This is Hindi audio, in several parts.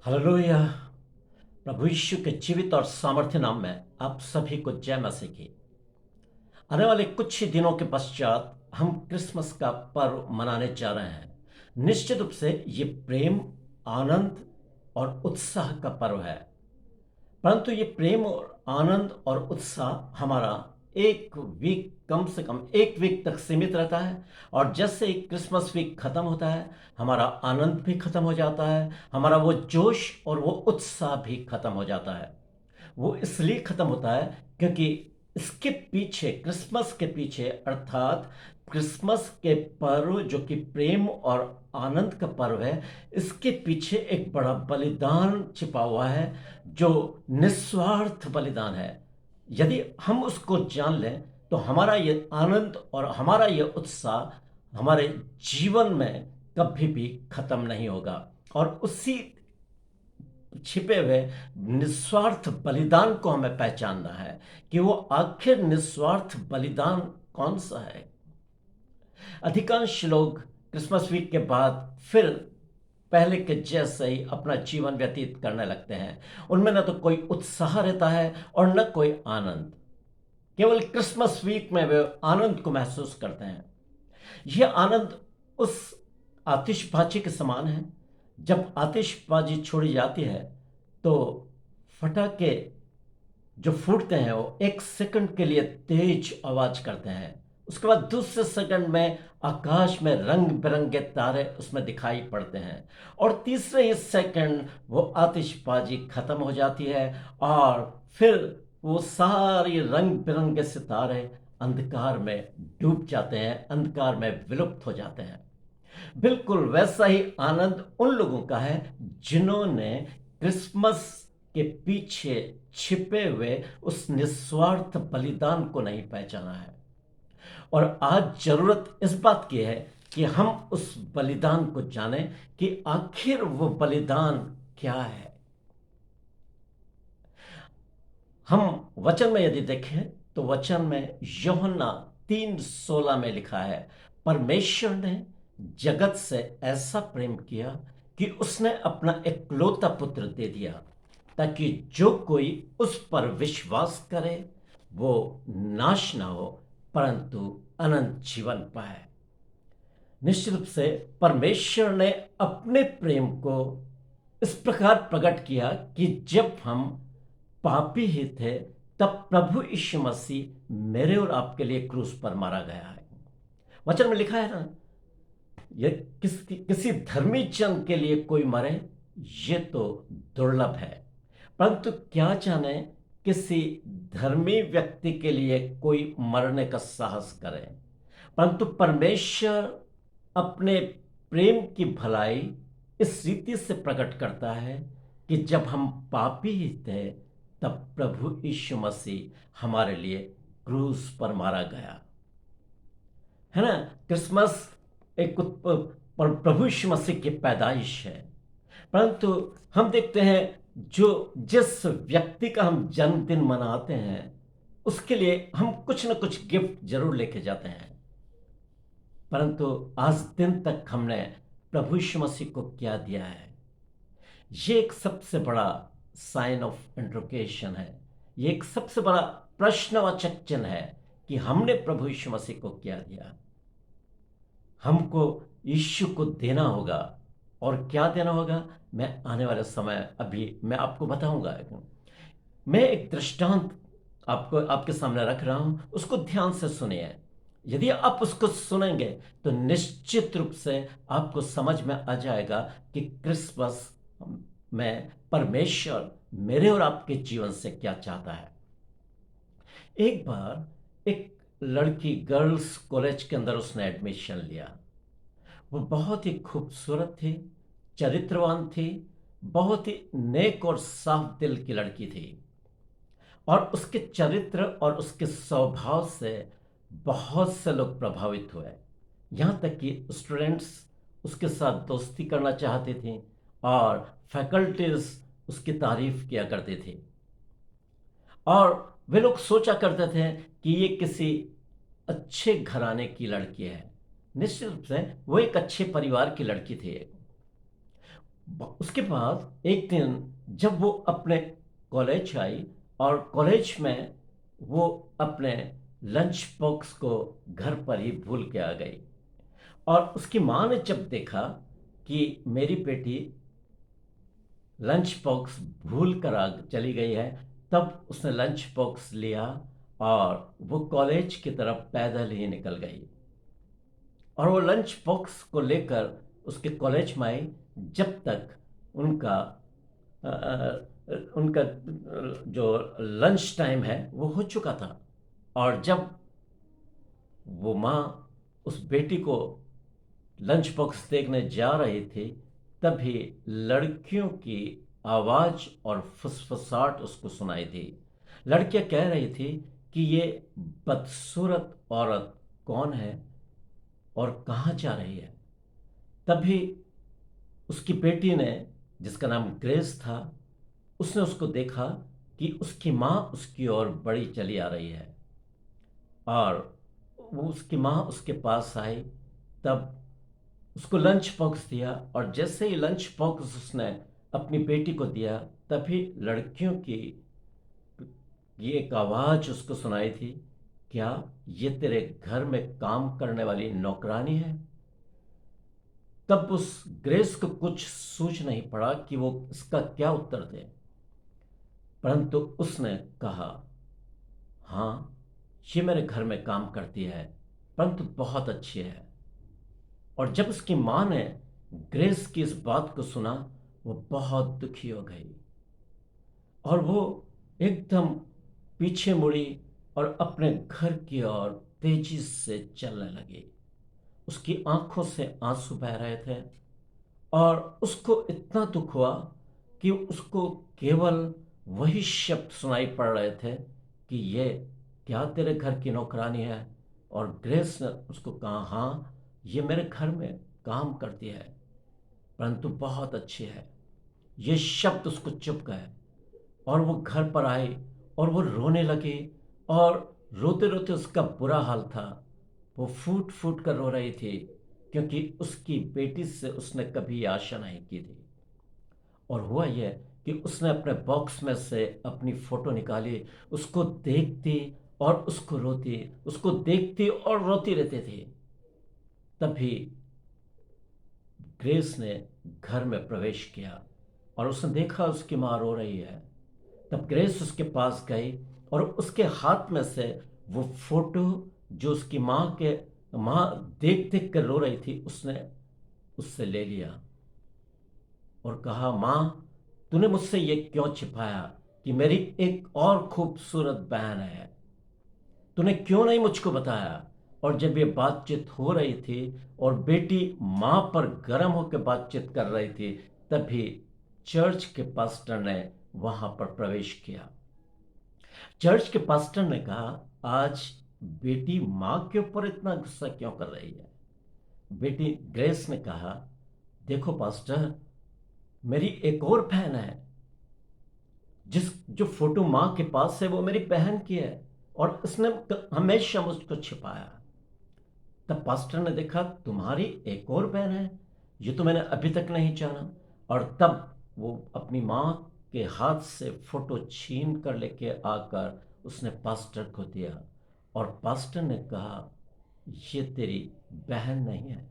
हालेलुया। प्रभु यीशु के जीवित और सामर्थ्य नाम में आप सभी को जय मसीह की। आने वाले कुछ ही दिनों के पश्चात हम क्रिसमस का पर्व मनाने जा रहे हैं। निश्चित रूप से ये प्रेम, आनंद और उत्साह का पर्व है। परंतु ये प्रेम और आनंद और उत्साह हमारा एक वीक, कम से कम एक वीक तक सीमित रहता है। और जैसे ही क्रिसमस वीक खत्म होता है, हमारा आनंद भी खत्म हो जाता है, हमारा वो जोश और वो उत्साह भी खत्म हो जाता है। वो इसलिए खत्म होता है क्योंकि इसके पीछे, क्रिसमस के पीछे, अर्थात क्रिसमस के पर्व जो कि प्रेम और आनंद का पर्व है, इसके पीछे एक बड़ा बलिदान छिपा हुआ है, जो निस्वार्थ बलिदान है। यदि हम उसको जान लें तो हमारा ये आनंद और हमारा ये उत्साह हमारे जीवन में कभी भी खत्म नहीं होगा। और उसी छिपे हुए निस्वार्थ बलिदान को हमें पहचानना है कि वो आखिर निस्वार्थ बलिदान कौन सा है। अधिकांश लोग क्रिसमस वीक के बाद फिर पहले के जैसे ही अपना जीवन व्यतीत करने लगते हैं। उनमें न तो कोई उत्साह रहता है और न कोई आनंद। केवल क्रिसमस वीक में वे आनंद को महसूस करते हैं। यह आनंद उस आतिशबाजी के समान है। जब आतिशबाजी छोड़ी जाती है तो फटाके जो फूटते हैं वो एक सेकंड के लिए तेज आवाज करते हैं। उसके बाद दूसरे सेकंड में आकाश में रंग बिरंगे तारे उसमें दिखाई पड़ते हैं, और तीसरे ही सेकंड वो आतिशबाजी खत्म हो जाती है और फिर वो सारी रंग बिरंगे सितारे अंधकार में डूब जाते हैं, अंधकार में विलुप्त हो जाते हैं। बिल्कुल वैसा ही आनंद उन लोगों का है जिन्होंने क्रिसमस के पीछे छिपे हुए उस निस्वार्थ बलिदान को नहीं पहचाना है। और आज जरूरत इस बात की है कि हम उस बलिदान को जानें कि आखिर वो बलिदान क्या है। हम वचन में यदि देखें तो वचन में यूहन्ना 3:16 में लिखा है, परमेश्वर ने जगत से ऐसा प्रेम किया कि उसने अपना इकलौता पुत्र दे दिया, ताकि जो कोई उस पर विश्वास करे वो नाश ना हो परंतु अनंत जीवन पाए। निश्चित रूप से परमेश्वर ने अपने प्रेम को इस प्रकार प्रकट किया कि जब हम पापी ही थे तब प्रभु यीशु मसीह मेरे और आपके लिए क्रूस पर मारा गया है। वचन में लिखा है ना, ये किसी धर्मी जन के लिए कोई मरे ये तो दुर्लभ है, परंतु क्या जाने किसी धर्मी व्यक्ति के लिए कोई मरने का साहस करे। परंतु परमेश्वर अपने प्रेम की भलाई इस रीति से प्रकट करता है कि जब हम पापी ही थे तब प्रभु यीशु मसीह हमारे लिए क्रूस पर मारा गया है ना। क्रिसमस एक प्रभु यीशु मसीह की पैदाइश है। परंतु हम देखते हैं जो जिस व्यक्ति का हम जन्मदिन मनाते हैं उसके लिए हम कुछ न कुछ गिफ्ट जरूर लेके जाते हैं, परंतु आज दिन तक हमने प्रभु यीशु मसीह को क्या दिया है? ये एक सबसे बड़ा साइन ऑफ इंट्रोगेशन है। ये एक सबसे बड़ा प्रश्नवाचक चिन्ह है कि हमने प्रभु यीशु मसीह को क्या दिया। हमको यीशु को देना होगा, और क्या देना होगा मैं आने वाले समय अभी मैं आपको बताऊंगा। मैं एक दृष्टांत आपको आपके सामने रख रहा हूं, उसको ध्यान से सुनिए। यदि आप उसको सुनेंगे तो निश्चित रूप से आपको समझ में आ जाएगा कि क्रिसमस में परमेश्वर मेरे और आपके जीवन से क्या चाहता है। एक बार एक लड़की गर्ल्स कॉलेज के अंदर उसने एडमिशन लिया। वो बहुत ही खूबसूरत थी, चरित्रवान थी, बहुत ही नेक और साफ दिल की लड़की थी, और उसके चरित्र और उसके स्वभाव से बहुत से लोग प्रभावित हुए। यहाँ तक कि स्टूडेंट्स उसके साथ दोस्ती करना चाहते थे और फैकल्टीज उसकी तारीफ किया करते थे, और वे लोग सोचा करते थे कि ये किसी अच्छे घराने की लड़की है। निश्चित रूप से वो एक अच्छे परिवार की लड़की थी। उसके बाद एक दिन जब वो अपने कॉलेज आई और कॉलेज में वो अपने लंच बॉक्स को घर पर ही भूल के आ गई। और उसकी माँ ने जब देखा कि मेरी बेटी लंच बॉक्स भूल कर आ चली गई है, तब उसने लंच बॉक्स लिया और वो कॉलेज की तरफ पैदल ही निकल गई। और वो लंच बॉक्स को लेकर उसके कॉलेज में आई जब तक उनका अ, उनका जो लंच टाइम है वो हो चुका था। और जब वो माँ उस बेटी को लंच बॉक्स देखने जा रही थी, तभी लड़कियों की आवाज और फुसफुसाहट उसको सुनाई दी। लड़कियां कह रही थी कि ये बदसूरत औरत कौन है और कहाँ जा रही है। तभी उसकी बेटी ने, जिसका नाम ग्रेस था, उसने उसको देखा कि उसकी माँ उसकी ओर बड़ी चली आ रही है। और वो उसकी माँ उसके पास आई, तब उसको लंच बॉक्स दिया। और जैसे ही लंच बॉक्स उसने अपनी बेटी को दिया, तभी लड़कियों की ये एक आवाज उसको सुनाई थी, क्या ये तेरे घर में काम करने वाली नौकरानी है? तब उस ग्रेस को कुछ सूझ नहीं पड़ा कि वो इसका क्या उत्तर दे, परंतु उसने कहा, हाँ, ये मेरे घर में काम करती है, परंतु बहुत अच्छी है। और जब उसकी माँ ने ग्रेस की इस बात को सुना, वो बहुत दुखी हो गई और वो एकदम पीछे मुड़ी और अपने घर की ओर तेजी से चलने लगी। उसकी आंखों से आंसू बह रहे थे और उसको इतना दुख हुआ कि उसको केवल वही शब्द सुनाई पड़ रहे थे कि ये क्या तेरे घर की नौकरानी है? और ग्रेस ने उसको कहा, हाँ, ये मेरे घर में काम करती है, परंतु बहुत अच्छी है। ये शब्द उसको चुप गए और वो घर पर आई और वो रोने लगी। और रोते रोते उसका बुरा हाल था। वो फूट फूट कर रो रही थी, क्योंकि उसकी बेटी से उसने कभी आशा नहीं की थी। और हुआ यह कि उसने अपने बॉक्स में से अपनी फोटो निकाली, उसको देखती और उसको रोती, उसको देखती और रोती रहती थी। तभी ग्रेस ने घर में प्रवेश किया और उसने देखा उसकी माँ रो रही है। तब ग्रेस उसके पास गई और उसके हाथ में से वो फोटो, जो उसकी माँ देख देख कर रो रही थी, उसने उससे ले लिया और कहा, माँ, तूने मुझसे ये क्यों छिपाया कि मेरी एक और खूबसूरत बहन है? तूने क्यों नहीं मुझको बताया? और जब ये बातचीत हो रही थी और बेटी माँ पर गर्म होकर बातचीत कर रही थी, तभी चर्च के पास्टर ने वहां पर प्रवेश किया। चर्च के पास्टर ने कहा, आज बेटी माँ के ऊपर इतना गुस्सा क्यों कर रही है? बेटी ग्रेस ने कहा, देखो पास्टर, मेरी एक और बहन है, जिस जो फोटो माँ के पास है वो मेरी बहन की है और उसने हमेशा मुझको छिपाया। तब पास्टर ने देखा, तुम्हारी एक और बहन है, ये तो मैंने अभी तक नहीं जाना। और तब वो अपनी माँ के हाथ से फोटो छीन कर लेके आकर उसने पास्टर को दिया। और पास्टर ने कहा, ये तेरी बहन नहीं है,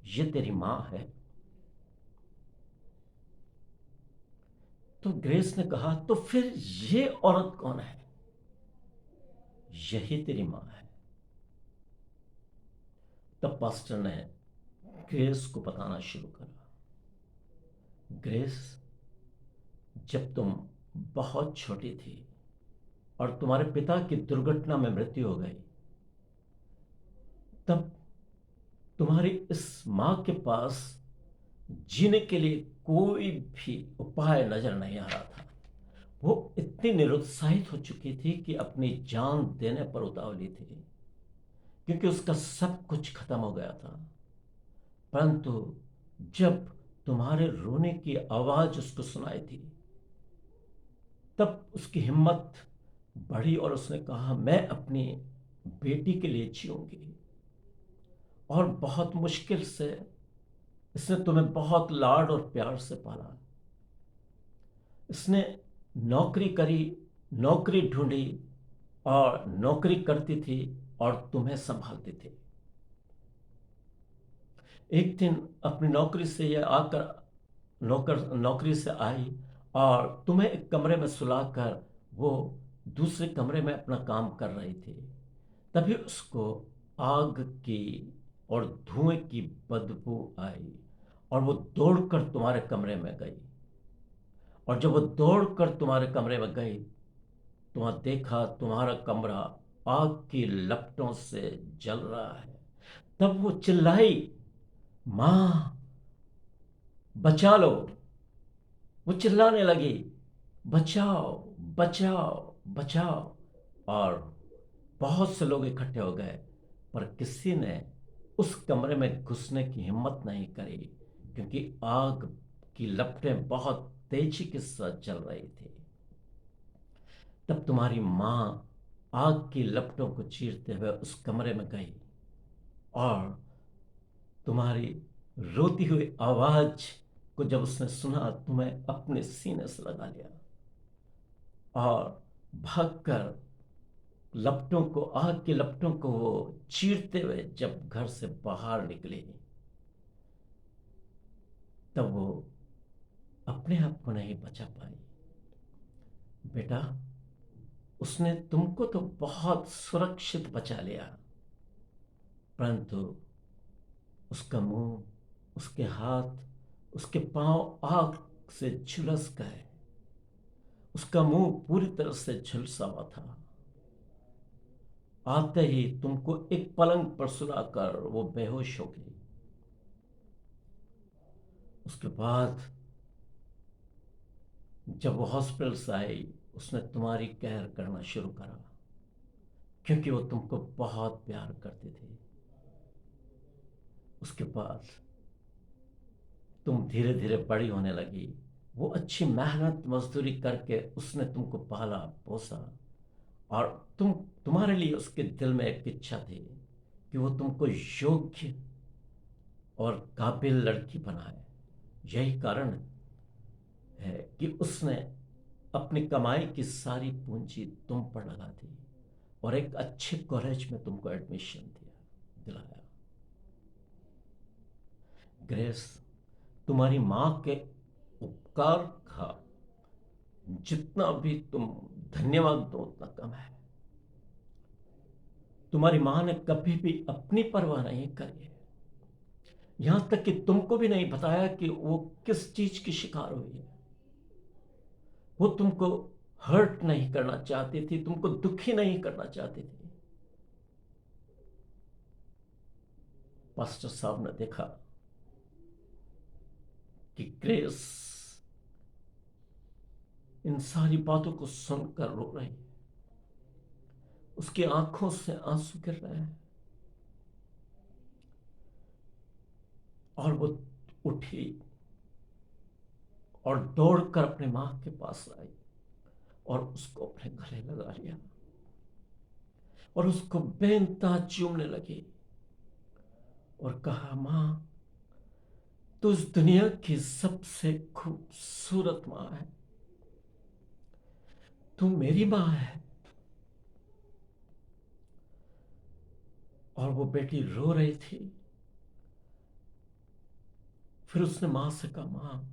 ये तेरी माँ है। तो ग्रेस ने कहा, तो फिर ये औरत कौन है? यही तेरी माँ है। तब पास्टर ने ग्रेस को बताना शुरू करा, ग्रेस, जब तुम बहुत छोटी थी और तुम्हारे पिता की दुर्घटना में मृत्यु हो गई, तब तुम्हारी इस मां के पास जीने के लिए कोई भी उपाय नजर नहीं आ रहा था। वो इतनी निरुत्साहित हो चुकी थी कि अपनी जान देने पर उतावली थी, क्योंकि उसका सब कुछ खत्म हो गया था। परंतु जब तुम्हारे रोने की आवाज उसको सुनाई थी, तब उसकी हिम्मत बढ़ी और उसने कहा, मैं अपनी बेटी के लिए जीऊंगी। और बहुत मुश्किल से इसने तुम्हें बहुत लाड और प्यार से पाला। इसने नौकरी करी, नौकरी ढूंढी और नौकरी करती थी और तुम्हें संभालती थी। एक दिन अपनी नौकरी से यह आकर नौकरी से आई और तुम्हें एक कमरे में सुलाकर वो दूसरे कमरे में अपना काम कर रही थी। तभी उसको आग की और धुएं की बदबू आई और वो दौड़कर तुम्हारे कमरे में गई। और जब वो दौड़कर तुम्हारे कमरे में गई, तुम्हें देखा तुम्हारा कमरा आग की लपटों से जल रहा है। तब वो चिल्लाई, मां बचा लो। वो चिल्लाने लगी, बचाओ बचाओ बचाओ। और बहुत से लोग इकट्ठे हो गए, पर किसी ने उस कमरे में घुसने की हिम्मत नहीं करी, क्योंकि आग की लपटें बहुत तेजी के साथ जल रही थी। तब तुम्हारी मां आग की लपटों को चीरते हुए उस कमरे में गई और तुम्हारी रोती हुई आवाज को जब उसने सुना, तुम्हें अपने सीने से लगा लिया और भागकर लपटों को, आग की लपटों को वो चीरते हुए जब घर से बाहर निकली, तब वो अपने आप को नहीं बचा पाई। बेटा, उसने तुमको तो बहुत सुरक्षित बचा लिया, परंतु उसका मुंह, उसके हाथ, उसके पांव आग से झुलस गए। उसका मुंह पूरी तरह से झुलसा हुआ था। आते ही तुमको एक पलंग पर सुलाकर वो बेहोश हो गई। उसके बाद जब वो हॉस्पिटल से आई, उसने तुम्हारी केयर करना शुरू करा, क्योंकि वो तुमको बहुत प्यार करती थी। उसके बाद तुम धीरे धीरे बड़ी होने लगी। वो अच्छी मेहनत मजदूरी करके उसने तुमको पाला पोसा, और तुम्हारे लिए उसके दिल में एक इच्छा थी कि वो तुमको योग्य और काबिल लड़की बनाए। यही कारण है कि उसने अपनी कमाई की सारी पूंजी तुम पर लगा दी और एक अच्छे कॉलेज में तुमको एडमिशन दिलाया। ग्रेस, तुम्हारी मां के उपकार का जितना भी तुम धन्यवाद दो उतना कम है। तुम्हारी मां ने कभी भी अपनी परवाह नहीं करी है। यहां तक कि तुमको भी नहीं बताया कि वो किस चीज की शिकार हुई है। वो तुमको हर्ट नहीं करना चाहती थी, तुमको दुखी नहीं करना चाहती थी। पास्टर साहब ने देखा कि ग्रेस इन सारी बातों को सुनकर रो रही है। उसकी आंखों से आंसू गिर रहे हैं और वो उठी और दौड़कर अपने मां के पास आई और उसको अपने गले लगा लिया और उसको बेइंतहा चूमने लगी और कहा, मां, तू इस दुनिया की सबसे खूबसूरत मां है। तू मेरी मां है। और वो बेटी रो रही थी। फिर उसने मां से कहा, मां,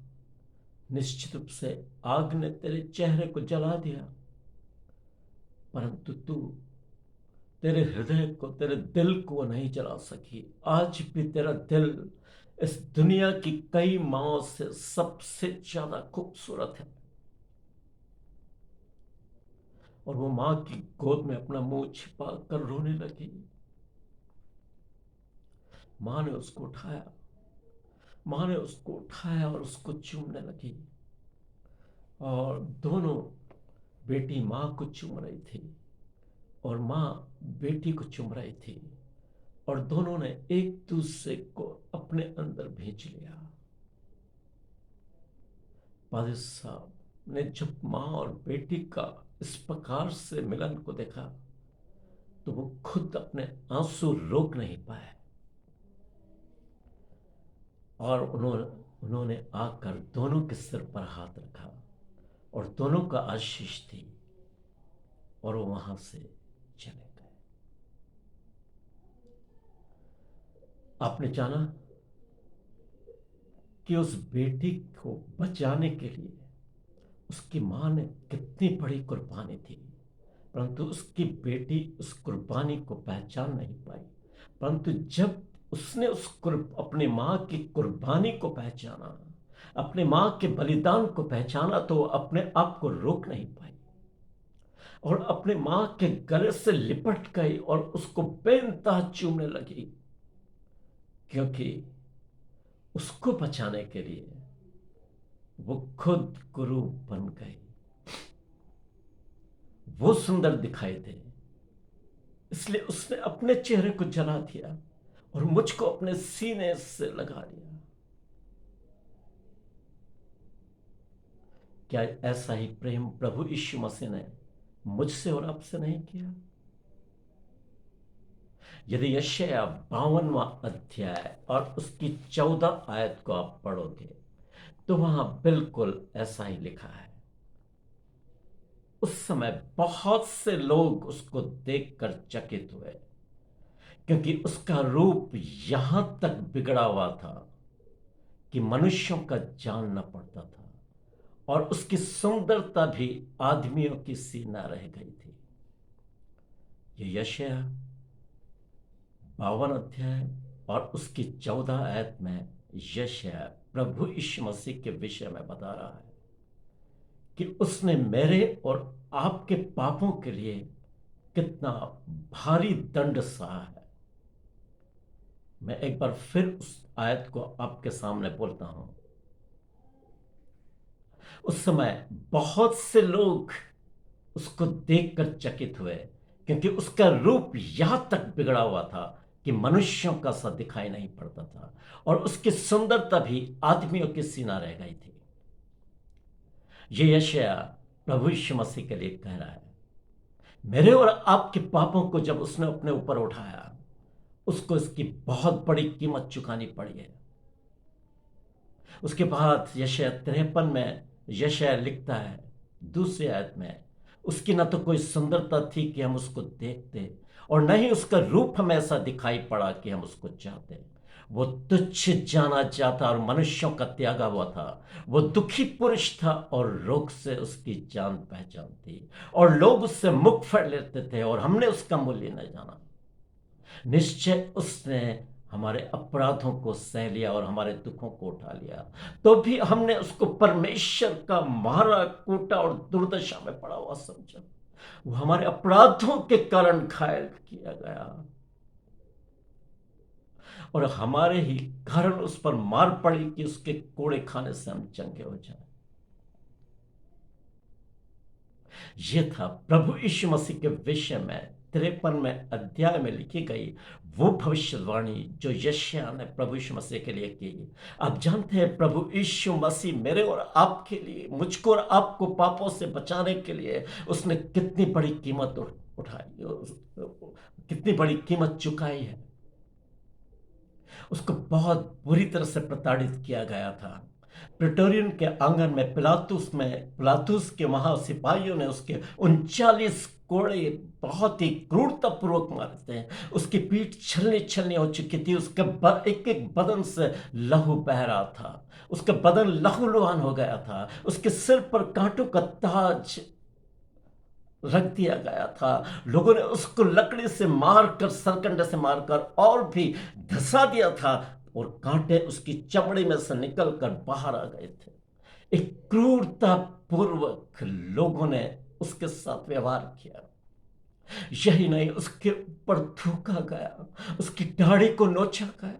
निश्चित रूप से आग ने तेरे चेहरे को जला दिया, परंतु तेरे हृदय को, तेरे दिल को नहीं जला सकी। आज भी तेरा दिल इस दुनिया की कई माओं से सबसे ज्यादा खूबसूरत है। और वो मां की गोद में अपना मुंह छिपा कर रोने लगी। मां ने उसको उठाया, मां ने उसको उठाया और उसको चूमने लगी। और दोनों, बेटी मां को चूम रही थी और मां बेटी को चूम रही थी, और दोनों ने एक दूसरे को अपने अंदर भेज लिया। पादिर साहब ने जब मां और बेटी का इस प्रकार से मिलन को देखा, तो वो खुद अपने आंसू रोक नहीं पाए और उन्होंने आकर दोनों के सिर पर हाथ रखा और दोनों का आशीष दी और वो वहां से चले गए। आपने जाना कि उस बेटी को बचाने के लिए उसकी मां ने कितनी बड़ी कुर्बानी दी, परंतु उसकी बेटी उस कुर्बानी को पहचान नहीं पाई। परंतु जब उसने अपनी मां की कुर्बानी को पहचाना, अपने मां के बलिदान को पहचाना, तो वो अपने आप को रोक नहीं पाई और अपने मां के गले से लिपट गई और उसको बेइंतहा चूमने लगी, क्योंकि उसको बचाने के लिए वो खुद गुरु बन गई। वो सुंदर दिखाई दे, इसलिए उसने अपने चेहरे को जला दिया और मुझको अपने सीने से लगा लिया। क्या ऐसा ही प्रेम प्रभु यीशु मसीह ने मुझसे और आपसे नहीं किया? यदि यशायाह 52वां अध्याय और उसकी 14 आयत को आप पढ़ोगे तो वहां बिल्कुल ऐसा ही लिखा है। उस समय बहुत से लोग उसको देखकर चकित हुए, क्योंकि उसका रूप यहां तक बिगड़ा हुआ था कि मनुष्यों का जानना पड़ता था और उसकी सुंदरता भी आदमियों की सी न रह गई थी। ये यशायाह 52 अध्याय और उसकी 14 आयत में यशायाह प्रभु यीशु मसीह के विषय में बता रहा है कि उसने मेरे और आपके पापों के लिए कितना भारी दंड सहा है। मैं एक बार फिर उस आयत को आपके सामने बोलता हूं। उस समय बहुत से लोग उसको देखकर चकित हुए, क्योंकि उसका रूप यहां तक बिगड़ा हुआ था कि मनुष्यों का सा दिखाई नहीं पड़ता था और उसकी सुंदरता भी आदमियों की सी न रह गई थी। ये यशायाह प्रभु यीशु मसीह के लिए कह रहा है, मेरे और आपके पापों को जब उसने अपने ऊपर उठाया, उसको इसकी बहुत बड़ी कीमत चुकानी पड़ी है। उसके बाद यशायाह 53 में यशायाह लिखता है दूसरी आयत में, उसकी न तो कोई सुंदरता थी कि हम उसको देखते और न ही उसका रूप हमें ऐसा दिखाई पड़ा कि हम उसको चाहते। वो तुच्छ जाना जाता और मनुष्यों का त्यागा हुआ था। वो दुखी पुरुष था और रोग से उसकी जान पहचान थी और लोग उससे मुख फेर लेते थे और हमने उसका मूल्य न जाना। निश्चय उसने हमारे अपराधों को सह लिया और हमारे दुखों को उठा लिया, तो भी हमने उसको परमेश्वर का मारा, कूटा और दुर्दशा में पड़ा हुआ समझा। वो हमारे अपराधों के कारण घायल किया गया और हमारे ही कारण उस पर मार पड़ी कि उसके कोड़े खाने से हम चंगे हो जाए। यह था प्रभु यीशु मसीह के विषय में 53वें अध्याय में लिखी गई वो भविष्यवाणी जो यशायाह ने प्रभु यीशु मसीह के लिए की। आप जानते हैं प्रभु यीशु मसीह मेरे और आपके लिए, मुझको और आपको पापों से बचाने के लिए उसने कितनी बड़ी कीमत उठाई, कितनी बड़ी कीमत चुकाई है। उसको बहुत बुरी तरह से प्रताड़ित किया गया था। प्रेटोरियन के आंगन में पिलातुस के वहां सिपाहियों ने उसके 39 कोड़े बहुत ही क्रूरतापूर्वक मारे थे। उसकी पीठ छलनी छलनी हो चुकी थी, उसके एक एक बदन से लहू बह रहा था, उसका बदन लहूलुहान हो गया था, उसके सिर पर कांटों का ताज रख दिया गया था। लोगों ने उसको लकड़ी से मारकर, सरकंडे से मारकर और भी धसा दिया था और कांटे उसकी चमड़ी में से निकलकर बाहर आ गए थे। एक क्रूरता पूर्वक लोगों ने उसके साथ व्यवहार किया। यही नहीं, उसके ऊपर थूका गया, उसकी दाढ़ी को नोचा गया,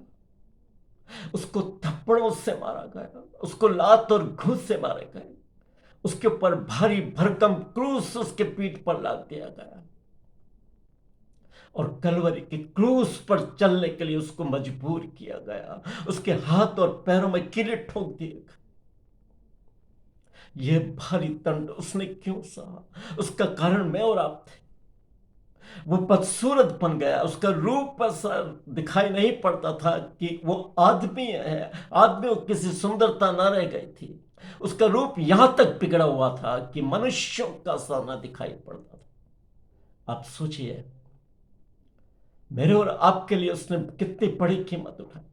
उसको थप्पड़ों से मारा गया, उसको लात और घूस से मारे गए, उसके ऊपर भारी भरकम क्रूस उसके पीठ पर लाद दिया गया और कलवरी के क्रूस पर चलने के लिए उसको मजबूर किया गया। उसके हाथ और पैरों में कीले ठोक दिए गए। यह भारी दंड उसने क्यों सहा? उसका कारण मैं और आप थे। वो बदसूरत बन गया, उसका रूप ऐसा दिखाई नहीं पड़ता था कि वो आदमी है। आदमी को किसी सुंदरता न रह गई थी। उसका रूप यहां तक बिगड़ा हुआ था कि मनुष्यों का सा न दिखाई पड़ता था। आप सोचिए, मेरे और आपके लिए उसने कितनी बड़ी कीमत उठाई।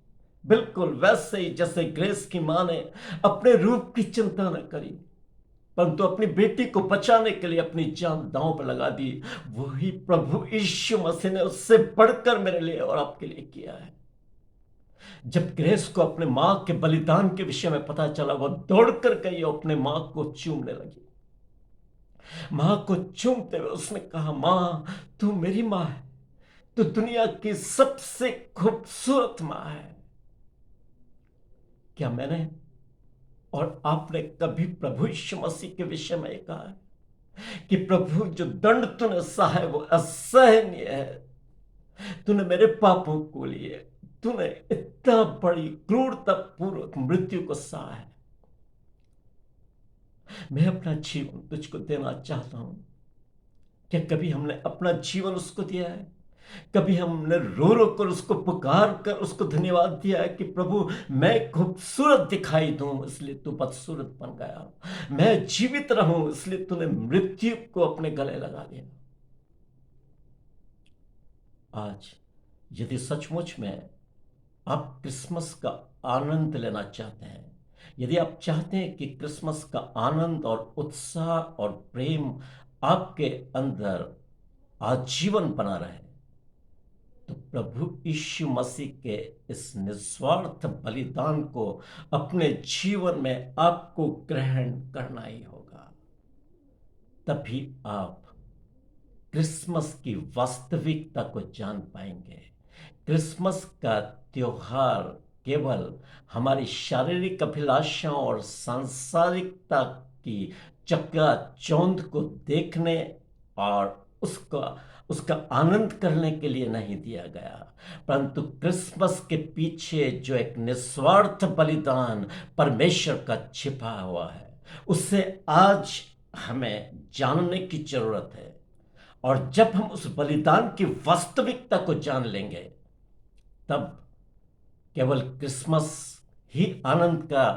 बिल्कुल वैसे ही जैसे ग्रेस की मां ने अपने रूप की चिंता न करी, परंतु अपनी बेटी को बचाने के लिए अपनी जान दांव पर लगा दी। वही प्रभु यीशु मसीह ने उससे बढ़कर मेरे लिए और आपके लिए किया है। जब ग्रेस को अपने मां के बलिदान के विषय में पता चला, वो दौड़कर गई और अपने मां को चूमने लगी। मां को चूमते हुए उसने कहा, मां, तू मेरी मां है, तू दुनिया की सबसे खूबसूरत मां है। क्या मैंने और आपने कभी प्रभु यीशु मसीह के विषय में कहा है कि प्रभु, जो दंड तूने सहा है वो असहनीय है, तूने मेरे पापों को लिए, तूने इतना बड़ी क्रूरता पूर्वक मृत्यु को सहा है। मैं अपना जीवन तुझको देना चाहता हूं। क्या कभी हमने अपना जीवन उसको दिया है? कभी हमने रो रो कर उसको पुकार कर उसको धन्यवाद दिया है कि प्रभु, मैं खूबसूरत दिखाई दूं इसलिए तू बदसूरत बन गया, मैं जीवित रहूं इसलिए तूने मृत्यु को अपने गले लगा दिया। आज यदि सचमुच में आप क्रिसमस का आनंद लेना चाहते हैं, यदि आप चाहते हैं कि क्रिसमस का आनंद और उत्साह और प्रेम आपके अंदर आजीवन बना रहे, तो प्रभु यीशु मसीह के इस निस्वार्थ बलिदान को अपने जीवन में आपको ग्रहण करना ही होगा। तभी आप क्रिसमस की वास्तविकता को जान पाएंगे। क्रिसमस का त्योहार केवल हमारी शारीरिक अभिलाषाओं और सांसारिकता की चकाचौंध को देखने और उसका उसका आनंद करने के लिए नहीं दिया गया, परंतु क्रिसमस के पीछे जो एक निस्वार्थ बलिदान परमेश्वर का छिपा हुआ है, उसे आज हमें जानने की जरूरत है। और जब हम उस बलिदान की वास्तविकता को जान लेंगे, तब केवल क्रिसमस ही आनंद का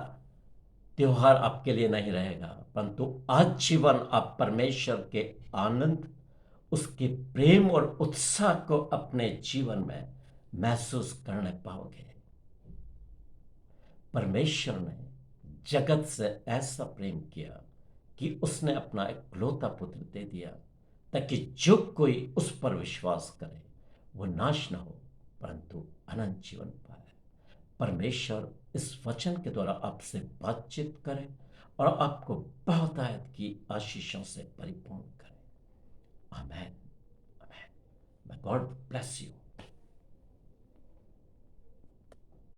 त्योहार आपके लिए नहीं रहेगा, परंतु आजीवन आप परमेश्वर के आनंद, उसके प्रेम और उत्साह को अपने जीवन में महसूस करने पाओगे। परमेश्वर ने जगत से ऐसा प्रेम किया कि उसने अपना इकलौता पुत्र दे दिया, ताकि जो कोई उस पर विश्वास करे वो नाश न हो, परंतु अनंत जीवन पाए। परमेश्वर इस वचन के द्वारा आपसे बातचीत करे और आपको बहुतायत की आशीषों से परिपूर्ण करे। Amen. Amen. God bless you.